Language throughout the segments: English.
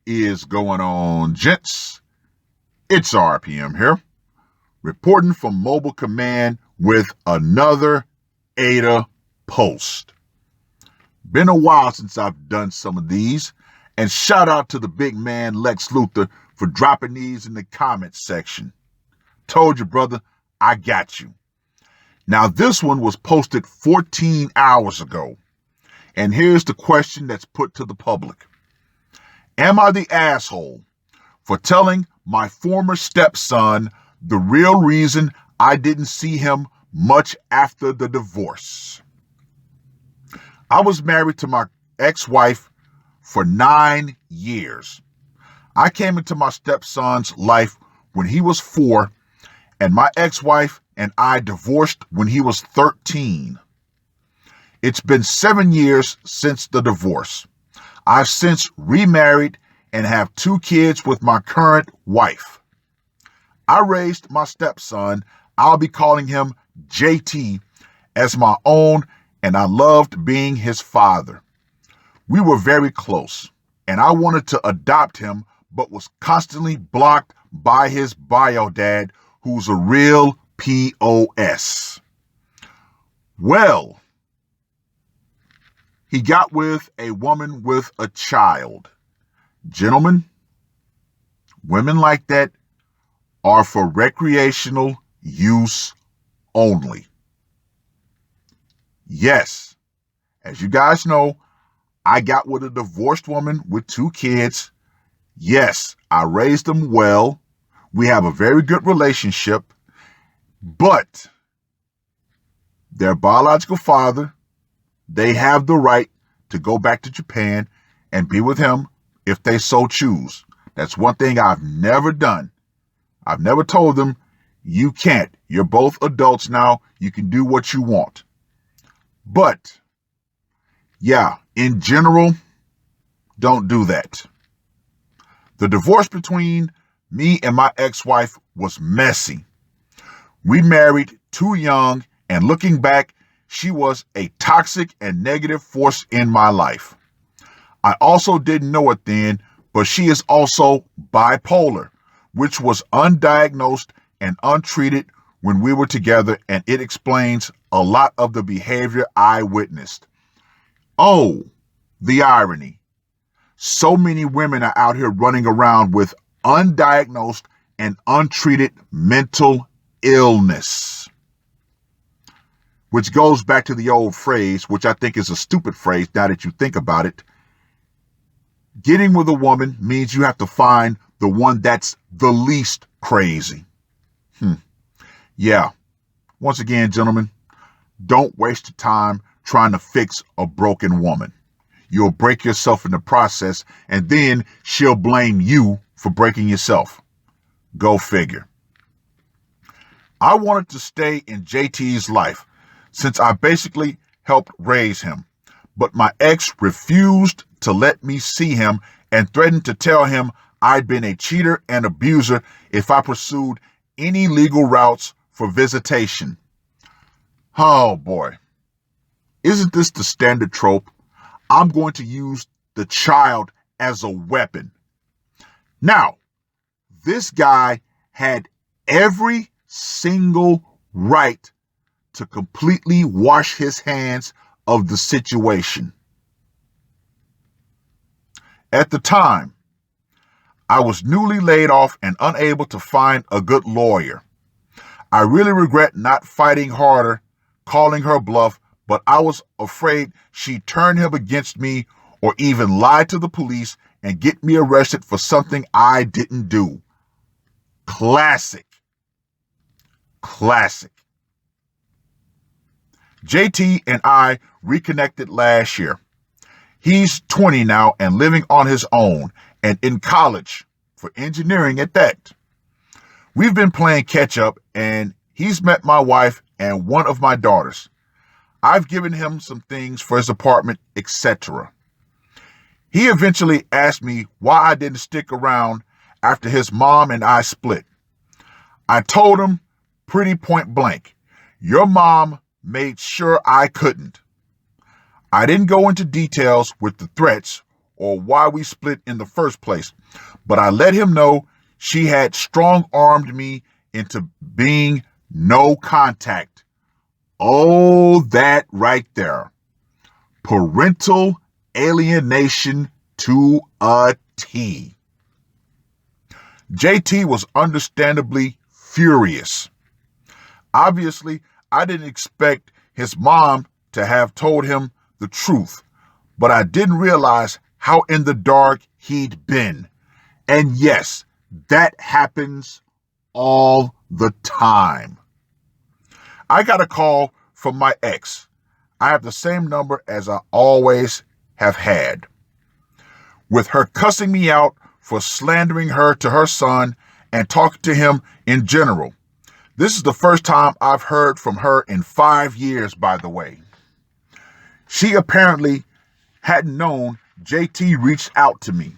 Is going on, gents? It's RPM here, reporting from Mobile Command with another AITA post. Been a while since I've done some of these, and shout out to the big man Lex Luthor for dropping these in the comments section. Told you, brother, I got you. Now, this one was posted 14 hours ago, and here's the question that's put to the public. Am I the asshole for telling my former stepson the real reason I didn't see him much after the divorce? I was married to my ex-wife for 9 years. I came into my stepson's life when he was 4, and my ex-wife and I divorced when he was 13. It's been 7 years since the divorce. I've since remarried and have 2 kids with my current wife. I raised my stepson, I'll be calling him JT, as my own, and I loved being his father. We were very close, and I wanted to adopt him, but was constantly blocked by his bio dad, who's a real POS. Well, he got with a woman with a child. Gentlemen, women like that are for recreational use only. Yes, as you guys know, I got with a divorced woman with 2 kids. Yes, I raised them well. We have a very good relationship, but their biological father, they have the right to go back to Japan and be with him if they so choose. That's one thing I've never done. I've never told them, you can't. You're both adults now. You can do what you want. But, yeah, in general, don't do that. The divorce between me and my ex-wife was messy. We married too young, and looking back, she was a toxic and negative force in my life. I also didn't know it then, but she is also bipolar, which was undiagnosed and untreated when we were together, and it explains a lot of the behavior I witnessed. Oh, the irony. So many women are out here running around with undiagnosed and untreated mental illness. Which goes back to the old phrase, which I think is a stupid phrase now that you think about it. Getting with a woman means you have to find the one that's the least crazy. Yeah. Once again, gentlemen, don't waste your time trying to fix a broken woman. You'll break yourself in the process, and then she'll blame you for breaking yourself. Go figure. I wanted to stay in JT's life since I basically helped raise him, but my ex refused to let me see him and threatened to tell him I'd been a cheater and abuser if I pursued any legal routes for visitation. Oh boy. Isn't this the standard trope? I'm going to use the child as a weapon. Now, this guy had every single right to completely wash his hands of the situation. At the time, I was newly laid off and unable to find a good lawyer. I really regret not fighting harder, calling her bluff, but I was afraid she'd turn him against me or even lie to the police and get me arrested for something I didn't do. Classic. JT and I reconnected last year. He's 20 now and living on his own and in college for engineering at that. We've been playing catch up and he's met my wife and one of my daughters. I've given him some things for his apartment, etc. He eventually asked me why I didn't stick around after his mom and I split. I told him pretty point blank, your mom made sure I couldn't. I didn't go into details with the threats or why we split in the first place, but I let him know she had strong-armed me into being no contact. Oh, that right there. Parental alienation to a T. JT was understandably furious. Obviously, I didn't expect his mom to have told him the truth, but I didn't realize how in the dark he'd been. And yes, that happens all the time. I got a call from my ex. I have the same number as I always have had, with her cussing me out for slandering her to her son and talking to him in general. This is the first time I've heard from her in 5 years, by the way. She apparently hadn't known JT reached out to me.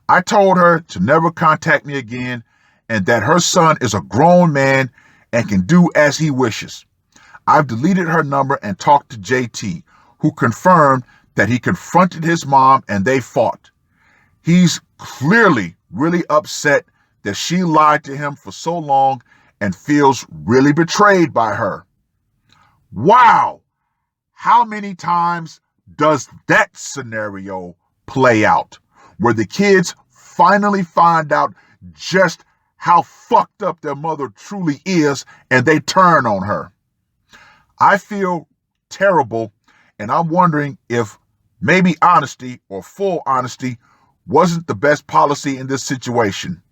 I told her to never contact me again and that her son is a grown man and can do as he wishes. I've deleted her number and talked to JT, who confirmed that he confronted his mom and they fought. He's clearly really upset that she lied to him for so long and feels really betrayed by her. Wow! How many times does that scenario play out, where the kids finally find out just how fucked up their mother truly is and they turn on her? I feel terrible, and I'm wondering if maybe honesty or full honesty wasn't the best policy in this situation.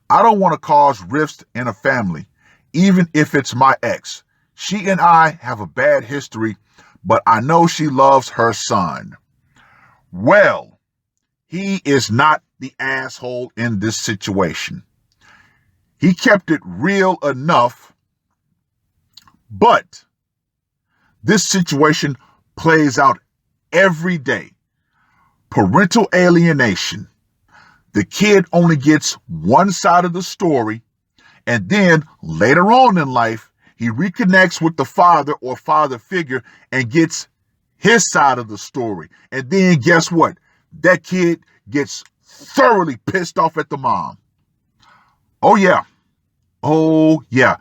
I don't want to cause rifts in a family, even if it's my ex. She and I have a bad history, but I know she loves her son. Well, he is not the asshole in this situation. He kept it real enough, but this situation plays out every day. Parental alienation. The kid only gets one side of the story, and then later on in life, he reconnects with the father or father figure and gets his side of the story. And then guess what? That kid gets thoroughly pissed off at the mom. Oh yeah. Oh yeah.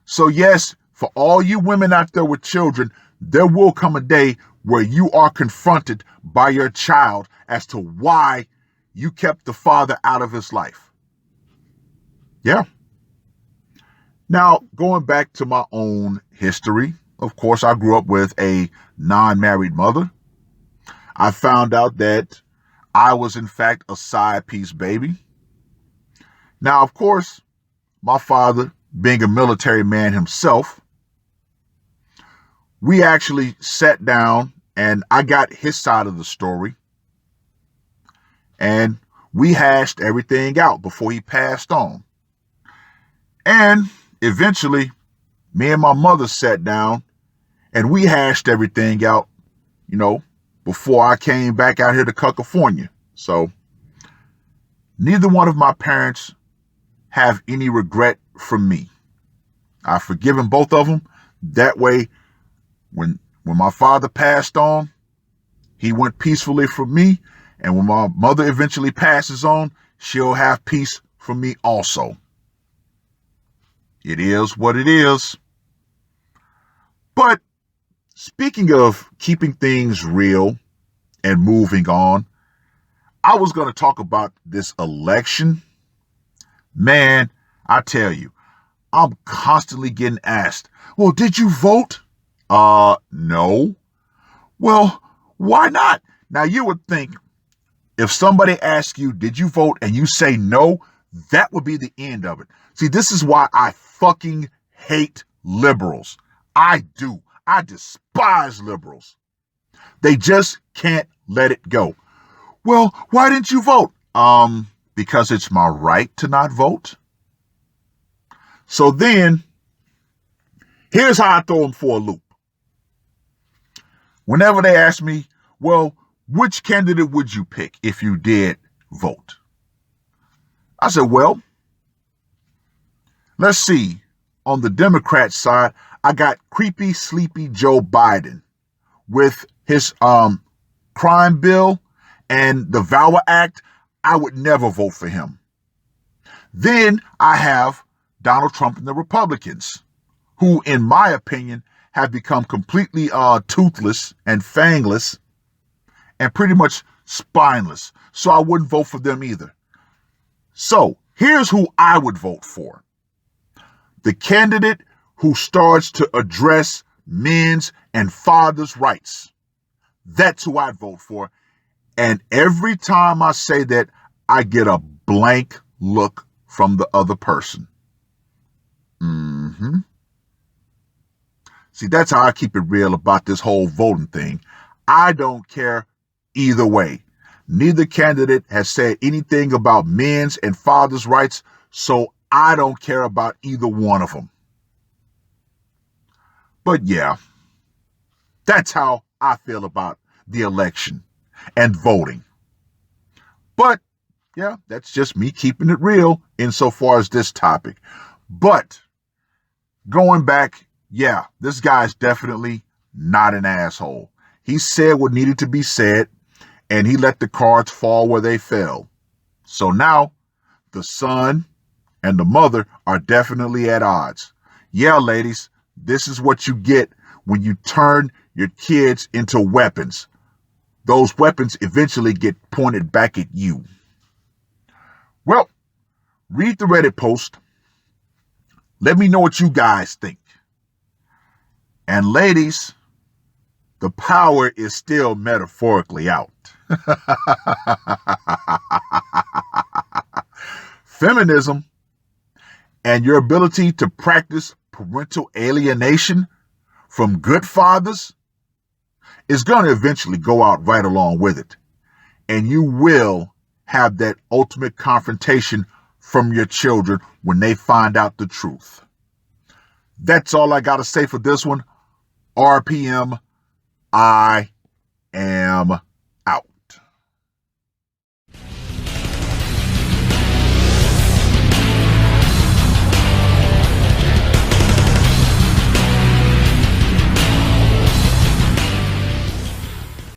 So yes, for all you women out there with children, there will come a day where you are confronted by your child as to why you kept the father out of his life. Yeah. Now, going back to my own history, of course, I grew up with a non-married mother. I found out that I was, in fact, a side piece baby. Now, of course, my father, being a military man himself, we actually sat down and I got his side of the story. And we hashed everything out before he passed on. And eventually, me and my mother sat down and we hashed everything out, before I came back out here to California. So neither one of my parents have any regret from me. I've forgiven both of them. That way, when my father passed on, he went peacefully from me. And when my mother eventually passes on, she'll have peace from me also. It is what it is. But speaking of keeping things real and moving on, I was going to talk about this election. Man, I tell you, I'm constantly getting asked, well, did you vote? No. Well, why not? Now you would think if somebody asks you, did you vote? And you say no, that would be the end of it. See, this is why I fucking hate liberals. I do. I despise liberals. They just can't let it go. Well, why didn't you vote? Because it's my right to not vote. So then, here's how I throw them for a loop. Whenever they ask me, well, which candidate would you pick if you did vote? I said, well, let's see. On the Democrat side, I got creepy, sleepy Joe Biden with his crime bill and the VAWA Act, I would never vote for him. Then I have Donald Trump and the Republicans, who, in my opinion, have become completely toothless and fangless and pretty much spineless. So I wouldn't vote for them either. So here's who I would vote for. The candidate who starts to address men's and fathers' rights. That's who I'd vote for. And every time I say that, I get a blank look from the other person. See, that's how I keep it real about this whole voting thing. I don't care either way. Neither candidate has said anything about men's and fathers' rights, so I don't care about either one of them. But yeah, that's how I feel about the election and voting. But yeah, that's just me keeping it real insofar as this topic. But going back, yeah, this guy's definitely not an asshole. He said what needed to be said, and he let the cards fall where they fell. So now the son and the mother are definitely at odds. Yeah, ladies, this is what you get when you turn your kids into weapons. Those weapons eventually get pointed back at you. Well, read the Reddit post. Let me know what you guys think. And ladies, the power is still metaphorically out. Feminism and your ability to practice parental alienation from good fathers is going to eventually go out right along with it. And you will have that ultimate confrontation from your children when they find out the truth. That's all I got to say for this one. RPM, I am